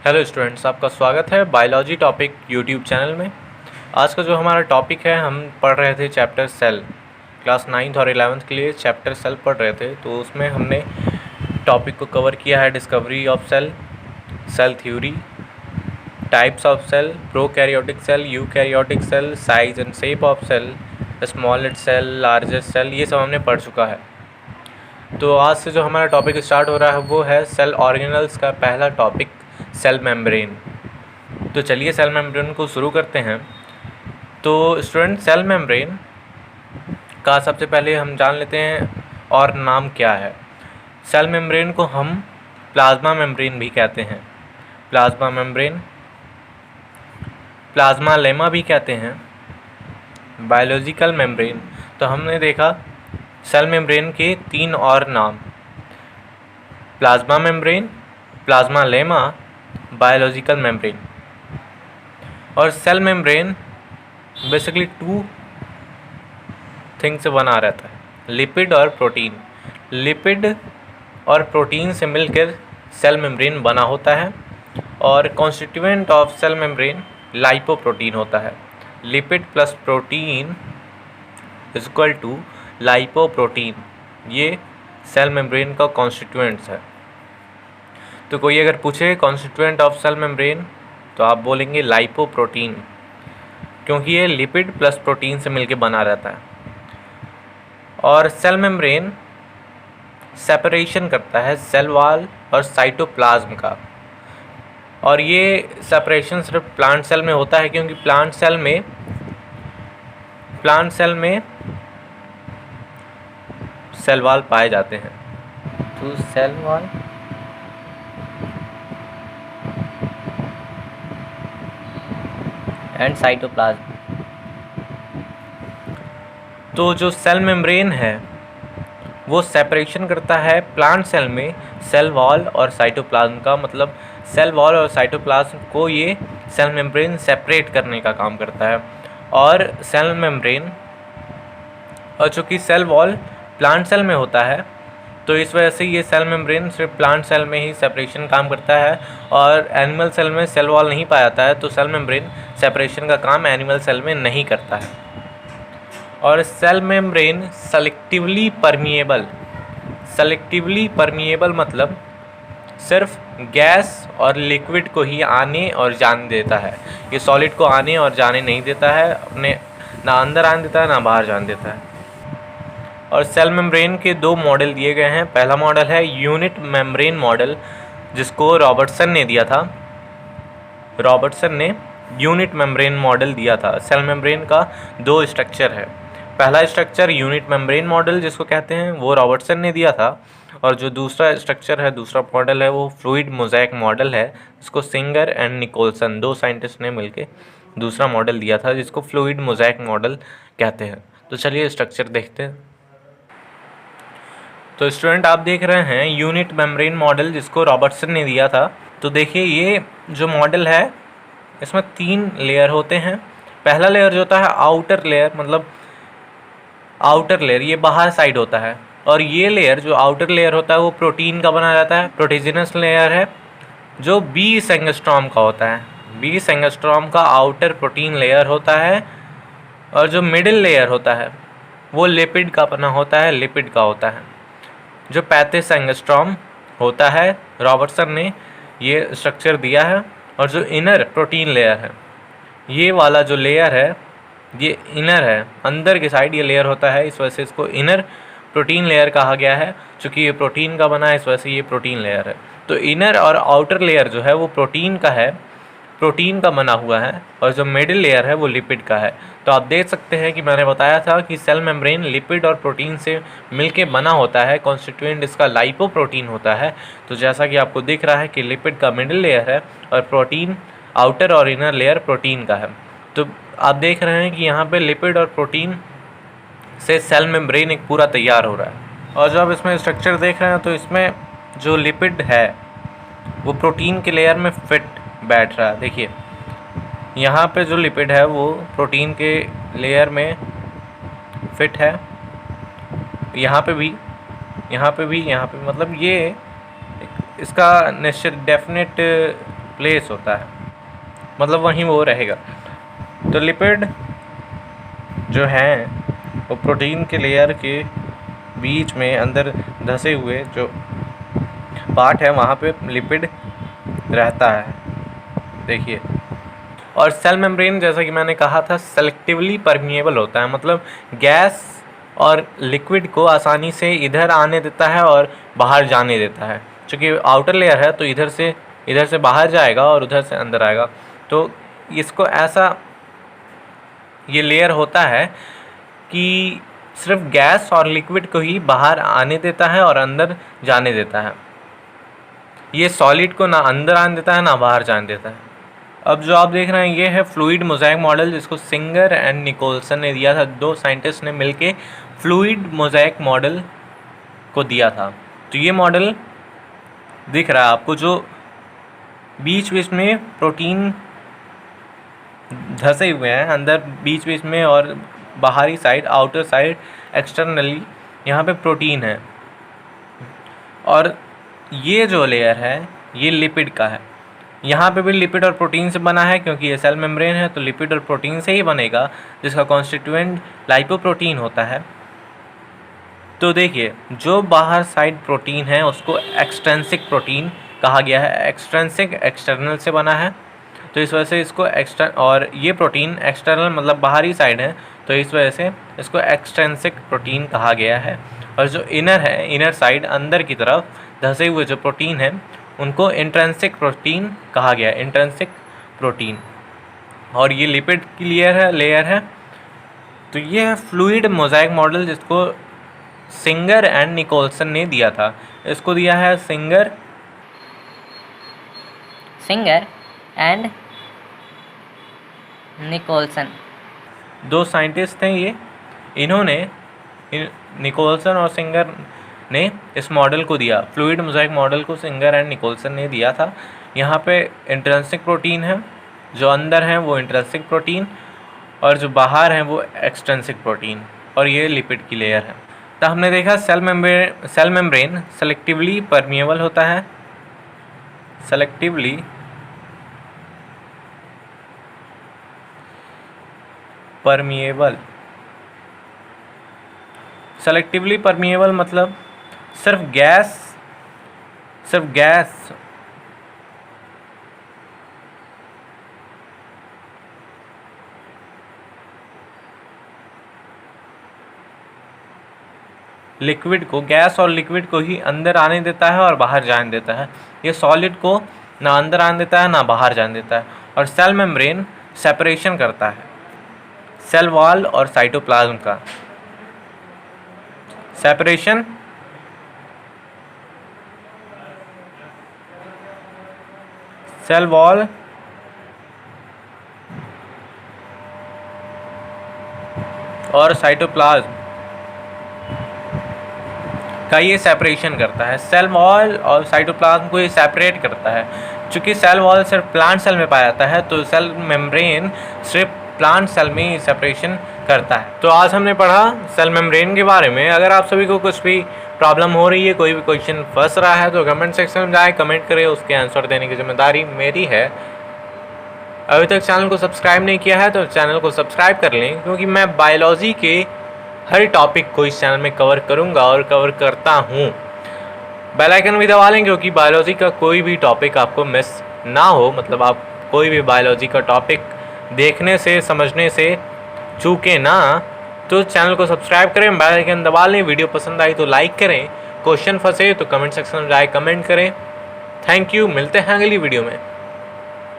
Hello students, आपका स्वागत है बायोलॉजी टॉपिक यूट्यूब चैनल में। आज का जो हमारा टॉपिक है, हम पढ़ रहे थे चैप्टर सेल। क्लास 9th और 11th के लिए चैप्टर सेल पढ़ रहे थे, तो उसमें हमने टॉपिक को कवर किया है discovery of cell, cell theory, types of cell, prokaryotic cell, eukaryotic cell, size and shape of cell, smallest cell, largest cell, ये सब हमने पढ़ चुका है। तो आज से जो हमारा टॉपिक स्टार्ट हो रहा है वो है सेल ऑर्गेनल्स का पहला टॉपिक, सेल मेम्ब्रेन। तो चलिए सेल मेम्ब्रेन को शुरू करते हैं। तो स्टूडेंट, सेल मेम्ब्रेन का सबसे पहले हम जान लेते हैं और नाम क्या है। सेल मेम्ब्रेन को हम प्लाज्मा मेम्ब्रेन भी कहते हैं, प्लाज्मा मेम्ब्रेन, प्लाज्मा लेमा भी कहते हैं, बायोलॉजिकल मेम्ब्रेन। तो हमने देखा सेल मेम्ब्रेन के 3 और नाम, plasma membrane, plasma lemma, biological membrane. और सेल मेम्ब्रेन बेसिकली 2 थिंग से बना रहता है, लिपिड और प्रोटीन। लिपिड और प्रोटीन से मिलकर सेल मेम्ब्रेन बना होता है, और constituent of cell membrane lipoprotein होता है। Lipid plus protein is equal to lipoprotein, ये सेल मेम्ब्रेन का कॉन्स्टिट्यूएंट्स है। तो कोई अगर पूछे कॉन्स्टिट्यूएंट ऑफ सेल मेम्ब्रेन, तो आप बोलेंगे लाइपोप्रोटीन, क्योंकि ये लिपिड प्लस प्रोटीन से मिलके बना रहता है। और सेल मेम्ब्रेन सेपरेशन करता है सेल वॉल और साइटोप्लाज्म का। और ये सेपरेशन सिर्फ प्लांट सेल में होता है, क्योंकि प्लांट सेल में सेल वॉल पाए जाते हैं। तो सेल वॉल एंड साइटोप्लाज्म। तो जो सेल मेम्ब्रेन है वो सेपरेशन करता है प्लांट सेल में सेल वॉल और साइटोप्लाज्म का, मतलब सेल वॉल और साइटोप्लाज्म को ये सेल मेम्ब्रेन सेपरेट करने का काम करता है। और सेल मेम्ब्रेन, और चूँकि सेल वॉल प्लांट सेल में होता है, तो इस वजह से ये सेल मेम्ब्रेन सिर्फ प्लांट सेल में ही सेपरेशन काम करता है, और एनिमल सेल में सेल वॉल नहीं पाया जाता है, तो सेल मेम्ब्रेन सेपरेशन का काम एनिमल सेल में नहीं करता है। और सेल मेम्ब्रेन सेलेक्टिवली परमिएबल मतलब सिर्फ गैस और लिक्विड को ही आने और जाने देता है। ये सॉलिड को आने और जाने नहीं देता है, अपने ना अंदर आने देता है ना बाहर जाने देता है। और सेल मेम्ब्रेन के 2 मॉडल दिए गए हैं। पहला मॉडल है यूनिट मेम्ब्रेन मॉडल, जिसको रॉबर्टसन ने दिया था। रॉबर्टसन ने यूनिट मेम्ब्रेन मॉडल दिया था। सेल मेम्ब्रेन का 2 स्ट्रक्चर है। पहला स्ट्रक्चर यूनिट मेम्ब्रेन मॉडल जिसको कहते हैं, वो रॉबर्टसन ने दिया था। और जो दूसरा स्ट्रक्चर है, दूसरा मॉडल है, वो फ्लूइड मोज़ेक मॉडल है, जिसको सिंगर एंड निकोलसन 2 साइंटिस्ट ने मिलके दूसरा मॉडल दिया था, जिसको फ्लूइड मोज़ेक मॉडल कहते हैं। तो चलिए स्ट्रक्चर देखते हैं। तो स्टूडेंट, आप देख रहे हैं यूनिट मेम्ब्रेन मॉडल जिसको रॉबर्टसन ने दिया था। तो देखिए, ये जो मॉडल है इसमें 3 लेयर होते हैं। पहला लेयर जो होता है आउटर लेयर, मतलब आउटर लेयर ये बाहर साइड होता है। और ये लेयर जो आउटर लेयर होता है वो प्रोटीन का बना रहता है, प्रोटीजिनस लेयर है, जो 20 एंगस्ट्रॉम का होता है। 20 एंगस्ट्रॉम का आउटर प्रोटीन लेयर होता है। और जो मिडिल लेयर होता है वो लिपिड का बना होता है, लिपिड का होता है, जो 35 एंगस्ट्रॉम होता है। रॉबर्टसन ने ये स्ट्रक्चर दिया है। और जो इनर प्रोटीन लेयर है, ये वाला जो लेयर है ये इनर है, अंदर की साइड ये लेयर होता है, इस वजह से इसको इनर प्रोटीन लेयर कहा गया है। चूँकि ये प्रोटीन का बना है, इस वजह से ये प्रोटीन लेयर है। तो इनर और आउटर लेयर जो है वो प्रोटीन का है, प्रोटीन का बना हुआ है। और जो मिडिल लेयर है वो लिपिड का है। तो आप देख सकते हैं कि मैंने बताया था कि सेल मेम्ब्रेन लिपिड और प्रोटीन से मिलके बना होता है, कॉन्स्टिट्यूएंट इसका लाइपोप्रोटीन होता है। तो जैसा कि आपको दिख रहा है कि लिपिड का मिडिल लेयर है और प्रोटीन आउटर और इनर लेयर प्रोटीन का है। तो आप देख रहे हैं कि यहाँ पे लिपिड और प्रोटीन से सेल मेम्ब्रेन एक पूरा तैयार हो रहा है। और जब आप इसमें स्ट्रक्चर देख रहे हैं तो इसमें जो लिपिड है वो प्रोटीन के लेयर में फिट बैठ रहा है। देखिए, यहाँ पे जो लिपिड है वो प्रोटीन के लेयर में फिट है, यहाँ पे भी, यहाँ पे भी, यहाँ पे, मतलब ये इसका निश्चित डेफिनेट प्लेस होता है, मतलब वहीं वो रहेगा। तो लिपिड जो हैं वो प्रोटीन के लेयर के बीच में अंदर धंसे हुए जो पार्ट है वहाँ पे लिपिड रहता है, देखिए। और सेल मेम्ब्रेन जैसा कि मैंने कहा था सेलेक्टिवली परमिएबल होता है, मतलब गैस और लिक्विड को आसानी से इधर आने देता है और बाहर जाने देता है। चूँकि आउटर लेयर है तो इधर से बाहर जाएगा और उधर से अंदर आएगा। तो इसको ऐसा ये लेयर होता है कि सिर्फ गैस और लिक्विड को ही बाहर आने देता है और अंदर जाने देता है। ये सॉलिड को ना अंदर आने देता है ना बाहर जाने देता है। अब जो आप देख रहे हैं ये है फ्लूइड मोज़ेक मॉडल, जिसको सिंगर एंड निकोलसन ने दिया था। 2 साइंटिस्ट ने मिलके फ्लूइड मोज़ेक मॉडल को दिया था। तो ये मॉडल दिख रहा है आपको, जो बीच बीच में प्रोटीन धंसे हुए हैं अंदर बीच बीच में, और बाहरी साइड आउटर साइड एक्सटर्नली यहाँ पे प्रोटीन है। और ये जो लेयर है ये लिपिड का है। यहाँ पे भी लिपिड और प्रोटीन से बना है, क्योंकि ये सेल मेम्ब्रेन है तो लिपिड और प्रोटीन से ही बनेगा, जिसका कॉन्स्टिट्यूएंट लाइपोप्रोटीन होता है। तो देखिए जो बाहर साइड प्रोटीन है उसको एक्सट्रिंसिक प्रोटीन कहा गया है। एक्सट्रिंसिक एक्सटर्नल से बना है, तो इस वजह से इसको और ये प्रोटीन एक्सटर्नल मतलब बाहरी साइड है, तो इस वजह से इसको एक्सट्रिंसिक प्रोटीन कहा गया है। और जो इनर है, इनर साइड अंदर की तरफ धंसे हुए जो प्रोटीन है उनको इंट्रिंसिक प्रोटीन कहा गया है, इंट्रिंसिक प्रोटीन। और ये लिपिड की लेयर है। तो ये है फ्लूइड मोज़ेक मॉडल, जिसको सिंगर एंड निकोलसन ने दिया था। इसको दिया है सिंगर एंड निकोलसन, 2 साइंटिस्ट हैं ये। इन्होंने निकोलसन और सिंगर ने इस मॉडल को दिया, फ्लूइड मोज़ेक मॉडल को सिंगर एंड निकोलसन ने दिया था। यहाँ पे इंट्रिंसिक प्रोटीन है, जो अंदर हैं वो इंट्रिंसिक प्रोटीन, और जो बाहर हैं वो एक्सट्रिंसिक प्रोटीन, और ये लिपिड की लेयर है। तो हमने देखा सेल मेम्ब्रेन सेलेक्टिवली परमिएबल होता है, सेलेक्टिवली परमिएबल मतलब सिर्फ गैस लिक्विड को, गैस और लिक्विड को ही अंदर आने देता है और बाहर जाने देता है। ये सॉलिड को ना अंदर आने देता है ना बाहर जाने देता है। और सेल मेम्ब्रेन सेपरेशन करता है सेल वॉल और साइटोप्लाज्म का। सेपरेशन सेल वॉल और साइटोप्लाज्म का ये सेपरेशन करता है। सेल वॉल और साइटोप्लाज्म को ये सेपरेट करता है। चूँकि सेल वॉल सिर्फ प्लांट सेल में पाया जाता है, तो सेल मेम्ब्रेन सिर्फ प्लांट सेल में ही सेपरेशन करता है। तो आज हमने पढ़ा सेल मेम्ब्रेन के बारे में। अगर आप सभी को कुछ भी प्रॉब्लम हो रही है, कोई भी क्वेश्चन फंस रहा है, तो कमेंट सेक्शन में जाए कमेंट करें, उसके आंसर देने की जिम्मेदारी मेरी है। अभी तक चैनल को सब्सक्राइब नहीं किया है तो चैनल को सब्सक्राइब कर लें, क्योंकि मैं बायोलॉजी के हर टॉपिक को इस चैनल में कवर करूंगा और कवर करता हूं। बेल आइकन भी दबा लें, क्योंकि बायोलॉजी का कोई भी टॉपिक आपको मिस ना हो, मतलब आप कोई भी बायोलॉजी का टॉपिक देखने से समझने से चूके ना। तो चैनल को सब्सक्राइब करें, बेल आइकन दबा लें। वीडियो पसंद आई तो लाइक करें, क्वेश्चन फंसे तो कमेंट सेक्शन में जाए कमेंट करें। थैंक यू, मिलते हैं अगली वीडियो में।